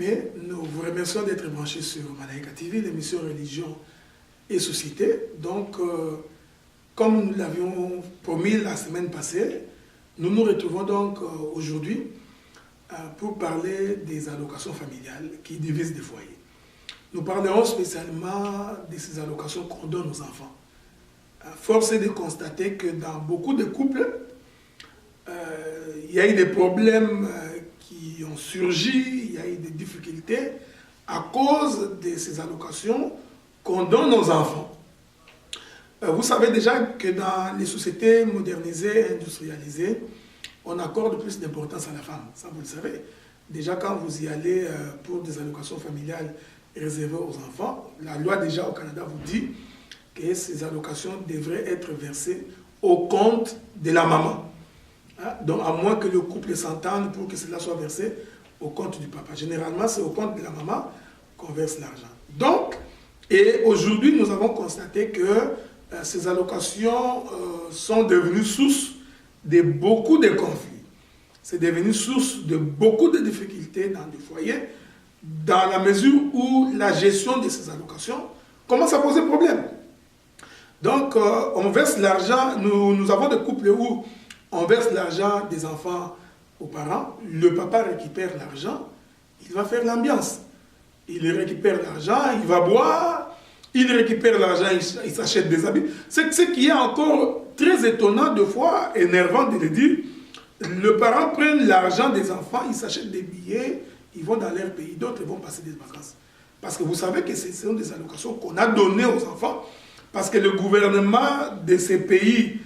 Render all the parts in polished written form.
aimés, nous vous remercions d'être branchés sur Malaika TV, l'émission Religion et Société. Donc, comme nous l'avions promis la semaine passée, nous nous retrouvons donc aujourd'hui pour parler des allocations familiales qui divisent des foyers. Nous parlerons spécialement de ces allocations qu'on donne aux enfants. Force est de constater que dans beaucoup de couples, il y a eu des problèmes qui ont surgi, il y a eu des difficultés à cause de ces allocations qu'on donne aux enfants. Vous savez déjà que dans les sociétés modernisées, industrialisées, on accorde plus d'importance à la femme. Ça, vous le savez. Déjà, quand vous y allez pour des allocations familiales réservées aux enfants, la loi déjà au Canada vous dit que ces allocations devraient être versées au compte de la maman. Donc, à moins que le couple s'entende pour que cela soit versé au compte du papa. Généralement, c'est au compte de la maman qu'on verse l'argent. Donc, et aujourd'hui, nous avons constaté que ces allocations sont devenues source de beaucoup de conflits. C'est devenu source de beaucoup de difficultés dans des foyers, dans la mesure où la gestion de ces allocations commence à poser problème. Donc, on verse l'argent, nous avons des couples où on verse l'argent des enfants aux parents, le papa récupère l'argent, il va faire l'ambiance. Il récupère l'argent, il va boire, il récupère l'argent, il s'achète des habits. C'est ce qui est encore très étonnant, de fois énervant de le dire. Le parent prend l'argent des enfants, ils s'achètent des billets, ils vont dans leur pays, d'autres vont passer des vacances. Parce que vous savez que ce sont des allocations qu'on a données aux enfants, parce que le gouvernement de ces pays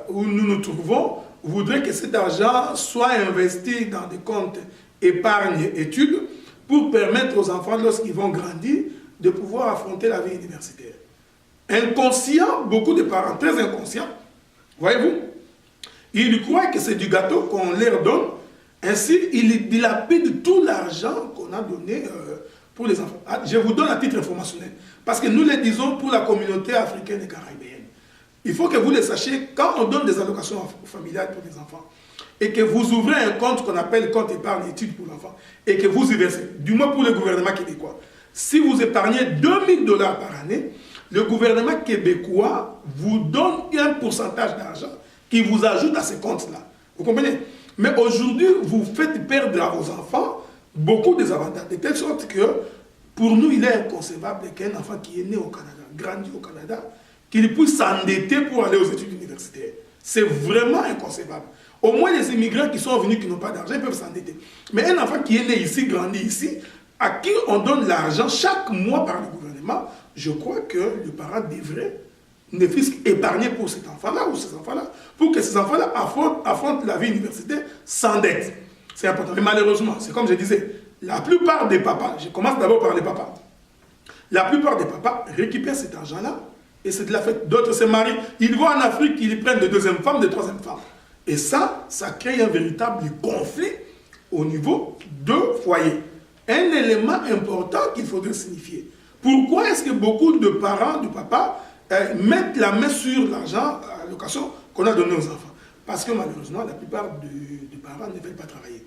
où nous nous trouvons voudrait que cet argent soit investi dans des comptes épargne-études pour permettre aux enfants, lorsqu'ils vont grandir, de pouvoir affronter la vie universitaire. Inconscient, beaucoup de parents, très inconscients, voyez-vous, ils croient que c'est du gâteau qu'on leur donne, ainsi ils dilapident tout l'argent qu'on a donné pour les enfants. Je vous donne à titre informationnel, parce que nous le disons pour la communauté africaine et caribéenne. Il faut que vous le sachiez, quand on donne des allocations familiales pour les enfants, et que vous ouvrez un compte qu'on appelle compte épargne études pour l'enfant, et que vous y versez, du moins pour le gouvernement québécois, si vous épargnez 2 000 $ par année, le gouvernement québécois vous donne un pourcentage d'argent qui vous ajoute à ces comptes-là. Vous comprenez? Mais aujourd'hui, vous faites perdre à vos enfants beaucoup des avantages, de telle sorte que, pour nous, il est inconcevable qu'un enfant qui est né au Canada, grandi au Canada, qu'il puisse s'endetter pour aller aux études universitaires. C'est vraiment inconcevable. Au moins, les immigrants qui sont venus, qui n'ont pas d'argent, ils peuvent s'endetter. Mais un enfant qui est né ici, grandi ici, à qui on donne l'argent chaque mois par le gouvernement, je crois que le parent devrait ne fût-ce qu'épargner pour cet enfant-là ou ces enfants-là, pour que ces enfants-là affrontent la vie universitaire sans dette. C'est important. Mais malheureusement, c'est comme je disais, la plupart des papas, je commence d'abord par les papas, la plupart des papas récupèrent cet argent-là et c'est de la fête. D'autres se marient, ils vont en Afrique, ils prennent de deuxième femme, de troisième femme. Et ça crée un véritable conflit au niveau de foyer. Un élément important qu'il faudrait signifier. Pourquoi est-ce que beaucoup de parents, de papas, mettent la main sur l'argent à location qu'on a donné aux enfants? Parce que malheureusement, la plupart des parents ne veulent pas travailler.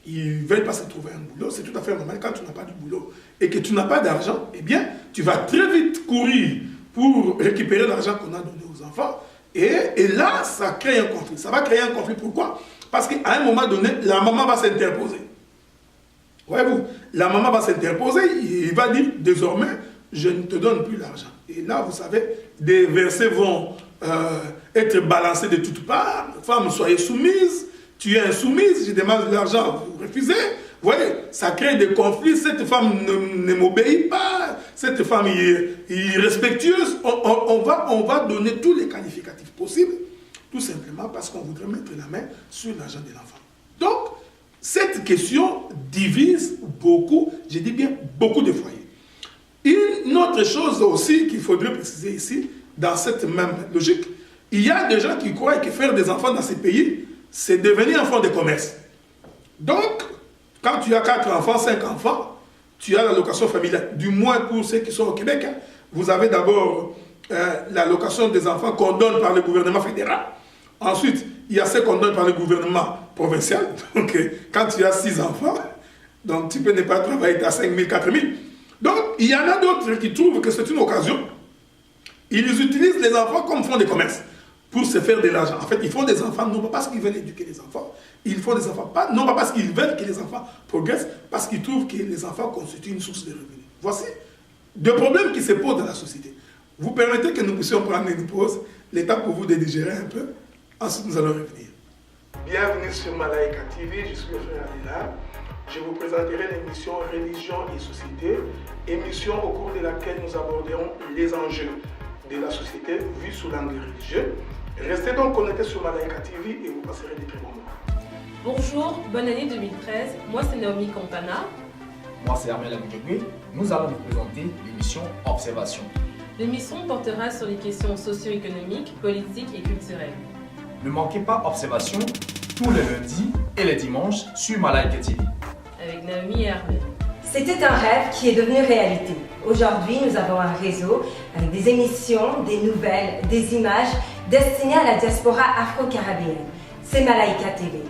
Ils ne veulent pas se trouver un boulot. C'est tout à fait normal. Quand tu n'as pas de boulot et que tu n'as pas d'argent, eh bien, tu vas très vite courir pour récupérer l'argent qu'on a donné aux enfants. Et là, ça crée un conflit. Ça va créer un conflit. Pourquoi? Parce qu'à un moment donné, la maman va s'interposer. Voyez-vous, la maman va s'interposer, il va dire, désormais, je ne te donne plus l'argent. Et là, vous savez, des versets vont être balancés de toutes parts. Femme, soyez soumise, tu es insoumise, je demande de l'argent, vous refusez. Vous voyez, ça crée des conflits, cette femme ne m'obéit pas, cette femme est irrespectueuse. On va donner tous les qualificatifs possibles, tout simplement parce qu'on voudrait mettre la main sur l'argent de l'enfant. Donc, cette question divise beaucoup, je dis bien beaucoup de foyers. Une autre chose aussi qu'il faudrait préciser ici, dans cette même logique, il y a des gens qui croient que faire des enfants dans ces pays, c'est devenir un fonds de commerce. Donc, quand tu as 4 enfants, 5 enfants, tu as l'allocation familiale. Du moins pour ceux qui sont au Québec, hein, vous avez d'abord l'allocation des enfants qu'on donne par le gouvernement fédéral. Ensuite, il y a ceux qu'on donne par le gouvernement provincial. Donc, quand tu as 6 enfants, Donc tu peux ne pas travailler à 5 000, 4 000. Donc il y en a d'autres qui trouvent que c'est une occasion. Ils utilisent les enfants comme fonds de commerce pour se faire de l'argent. En fait, ils font des enfants non pas parce qu'ils veulent éduquer les enfants, ils font des enfants non pas parce qu'ils veulent que les enfants progressent, parce qu'ils trouvent que les enfants constituent une source de revenus. Voici deux problèmes qui se posent dans la société. Vous permettez que nous puissions prendre une pause, le temps pour vous de digérer un peu, ensuite nous allons revenir. Bienvenue sur Malaika TV, je suis le frère Adela. Je vous présenterai l'émission Religion et Société, émission au cours de laquelle nous aborderons les enjeux de la société vus sous l'angle religieux. Restez donc connectés sur Malaika TV et vous passerez des très bons moments. Bonjour, bonne année 2013. Moi c'est Naomi Campana. Moi c'est Armel Amidjogui. Nous allons vous présenter l'émission Observation. L'émission portera sur les questions socio-économiques, politiques et culturelles. Ne manquez pas Observation tous les lundis et les dimanches sur Malaika TV. Avec Naomi et Armel. C'était un rêve qui est devenu réalité. Aujourd'hui, nous avons un réseau avec des émissions, des nouvelles, des images destinées à la diaspora afro-caribéenne. C'est Malaika TV.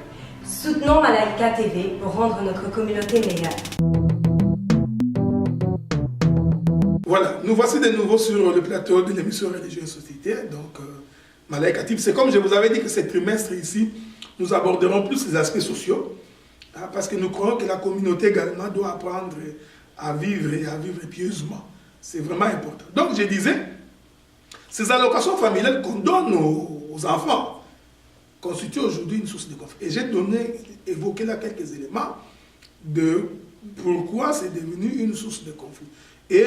Soutenons Malaika TV pour rendre notre communauté meilleure. Voilà, nous voici de nouveau sur le plateau de l'émission Religion et Société. Donc, Malaika TV, c'est comme je vous avais dit que ce trimestre ici, nous aborderons plus les aspects sociaux. Parce que nous croyons que la communauté également doit apprendre à vivre et à vivre pieusement. C'est vraiment important. Donc je disais, ces allocations familiales qu'on donne aux enfants constituent aujourd'hui une source de conflit. Et j'ai évoqué là quelques éléments de pourquoi c'est devenu une source de conflit. Et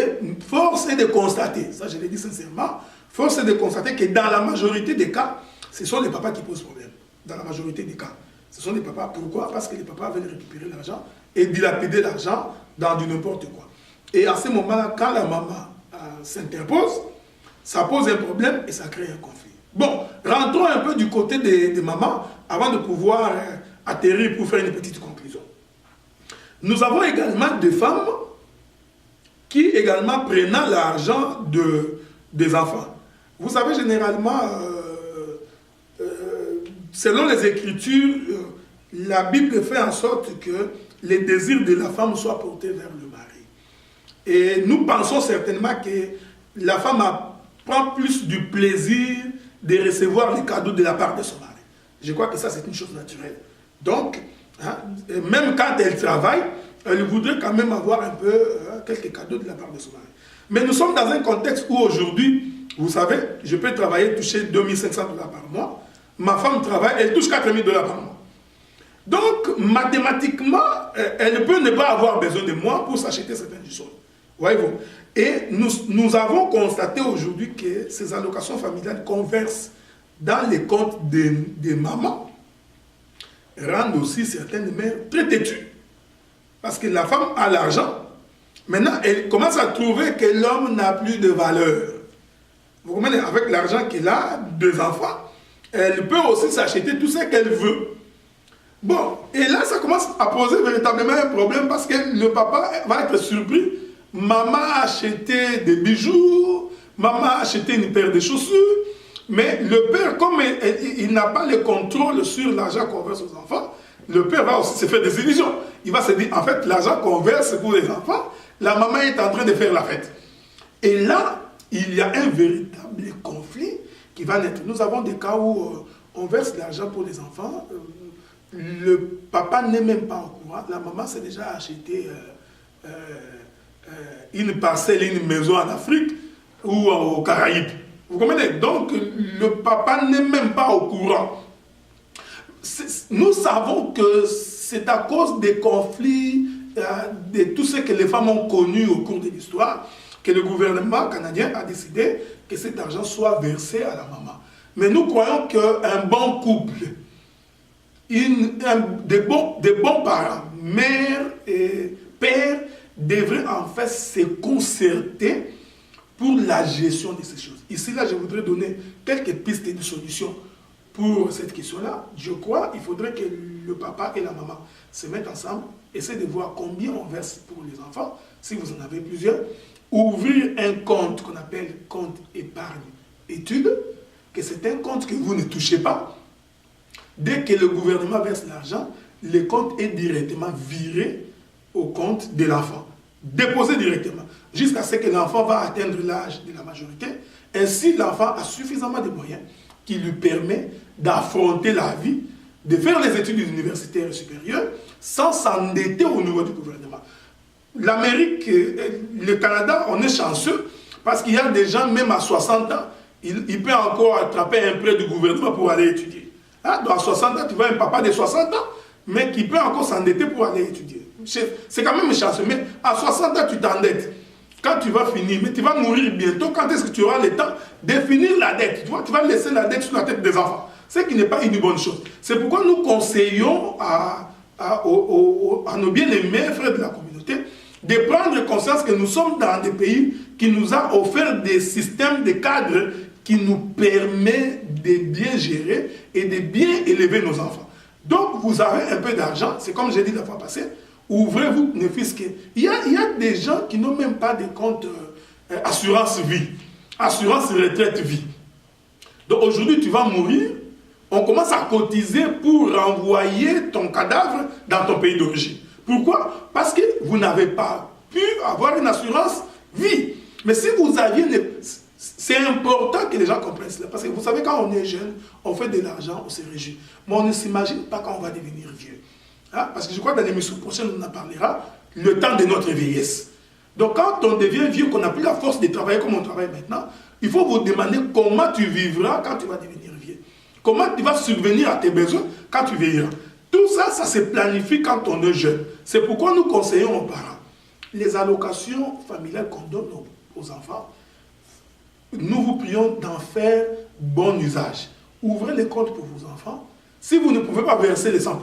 force est de constater, ça je l'ai dit sincèrement, force est de constater que dans la majorité des cas, ce sont les papas qui posent problème. Dans la majorité des cas. Ce sont les papas. Pourquoi? Parce que les papas veulent récupérer l'argent et dilapider l'argent dans du n'importe quoi. Et à ce moment-là, quand la maman s'interpose, ça pose un problème et ça crée un conflit. Bon, rentrons un peu du côté des mamans avant de pouvoir atterrir pour faire une petite conclusion. Nous avons également des femmes qui également prennent l'argent des enfants. Vous savez, généralement, selon les Écritures, la Bible fait en sorte que les désirs de la femme soient portés vers le mari. Et nous pensons certainement que la femme prend plus du plaisir de recevoir les cadeaux de la part de son mari. Je crois que ça, c'est une chose naturelle. Donc, même quand elle travaille, elle voudrait quand même avoir un peu quelques cadeaux de la part de son mari. Mais nous sommes dans un contexte où aujourd'hui, vous savez, je peux travailler, toucher 2 500 $ par mois. Ma femme travaille, elle touche 4 000 $ par mois. Donc, mathématiquement, elle peut ne pas avoir besoin de moi pour s'acheter certaines choses. Voyez-vous? Et nous avons constaté aujourd'hui que ces allocations familiales conversent dans les comptes des mamans, rendent aussi certaines mères très têtues. Parce que la femme a l'argent, maintenant elle commence à trouver que l'homme n'a plus de valeur. Vous comprenez? Avec l'argent qu'il a, 2 enfants, elle peut aussi s'acheter tout ce qu'elle veut. Bon, et là, ça commence à poser véritablement un problème parce que le papa va être surpris. Maman a acheté des bijoux, maman a acheté une paire de chaussures, mais le père, comme il n'a pas le contrôle sur l'argent qu'on verse aux enfants, le père va aussi se faire des illusions. Il va se dire, en fait, l'argent qu'on verse pour les enfants, la maman est en train de faire la fête. Et là, il y a un véritable conflit qui va naître. Nous avons des cas où on verse l'argent pour les enfants, le papa n'est même pas au courant, la maman s'est déjà acheté une parcelle, une maison en Afrique ou aux Caraïbes. Vous comprenez? Donc le papa n'est même pas au courant. Nous savons que c'est à cause des conflits, de tout ce que les femmes ont connu au cours de l'histoire, que le gouvernement canadien a décidé que cet argent soit versé à la maman. Mais nous croyons qu'un bon couple, des bons parents, mère et père, devraient en fait se concerter pour la gestion de ces choses. Ici, là, je voudrais donner quelques pistes de solutions pour cette question-là. Je crois qu'il faudrait que le papa et la maman se mettent ensemble, essaient de voir combien on verse pour les enfants, si vous en avez plusieurs, ouvrir un compte qu'on appelle compte épargne études, que c'est un compte que vous ne touchez pas. Dès que le gouvernement verse l'argent, le compte est directement viré au compte de l'enfant. Déposer directement, jusqu'à ce que l'enfant va atteindre l'âge de la majorité. Ainsi, l'enfant a suffisamment de moyens qui lui permet d'affronter la vie, de faire les études universitaires et supérieures, sans s'endetter au niveau du gouvernement. L'Amérique, le Canada, on est chanceux, parce qu'il y a des gens, même à 60 ans, il peut encore attraper un prêt du gouvernement pour aller étudier. Hein? Donc à 60 ans, tu vois un papa de 60 ans, mais qui peut encore s'endetter pour aller étudier. C'est quand même chanceux, mais à 60 ans, tu t'endettes. Quand tu vas finir, mais tu vas mourir bientôt, quand est-ce que tu auras le temps de finir la dette? Tu vois, tu vas laisser la dette sur la tête des enfants. Ce qui n'est pas une bonne chose. C'est pourquoi nous conseillons à nos bien-aimés frères de la communauté de prendre conscience que nous sommes dans des pays qui nous ont offert des systèmes, des cadres qui nous permettent de bien gérer et de bien élever nos enfants. Donc, vous avez un peu d'argent, c'est comme j'ai dit la fois passée, ouvrez-vous, ne fût-ce que... Il y a des gens qui n'ont même pas de compte assurance vie, assurance retraite vie. Donc aujourd'hui, tu vas mourir, on commence à cotiser pour renvoyer ton cadavre dans ton pays d'origine. Pourquoi? Parce que vous n'avez pas pu avoir une assurance vie. Mais si vous aviez... C'est important que les gens comprennent cela. Parce que vous savez, quand on est jeune, on fait de l'argent, on se réjouit. Mais on ne s'imagine pas quand on va devenir vieux. Hein? Parce que je crois que dans l'émission prochaine, on en parlera, le temps de notre vieillesse. Donc quand on devient vieux, qu'on n'a plus la force de travailler comme on travaille maintenant, il faut vous demander comment tu vivras quand tu vas devenir vieux. Comment tu vas subvenir à tes besoins quand tu vieilliras. Tout ça, ça se planifie quand on est jeune. C'est pourquoi nous conseillons aux parents. Les allocations familiales qu'on donne aux enfants, nous vous prions d'en faire bon usage. Ouvrez les comptes pour vos enfants. Si vous ne pouvez pas verser les 100%,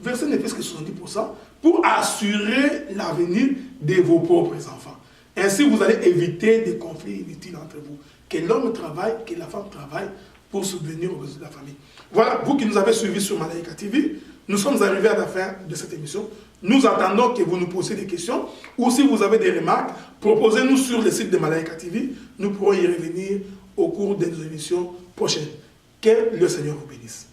versez ne fût-ce que 70% pour assurer l'avenir de vos propres enfants. Ainsi, vous allez éviter des conflits inutiles entre vous. Que l'homme travaille, que la femme travaille pour subvenir aux besoins de la famille. Voilà, vous qui nous avez suivis sur Malaika TV, nous sommes arrivés à la fin de cette émission. Nous attendons que vous nous posiez des questions ou si vous avez des remarques, proposez-nous sur le site de Malaika TV. Nous pourrons y revenir au cours de nos émissions prochaines. Que le Seigneur vous bénisse.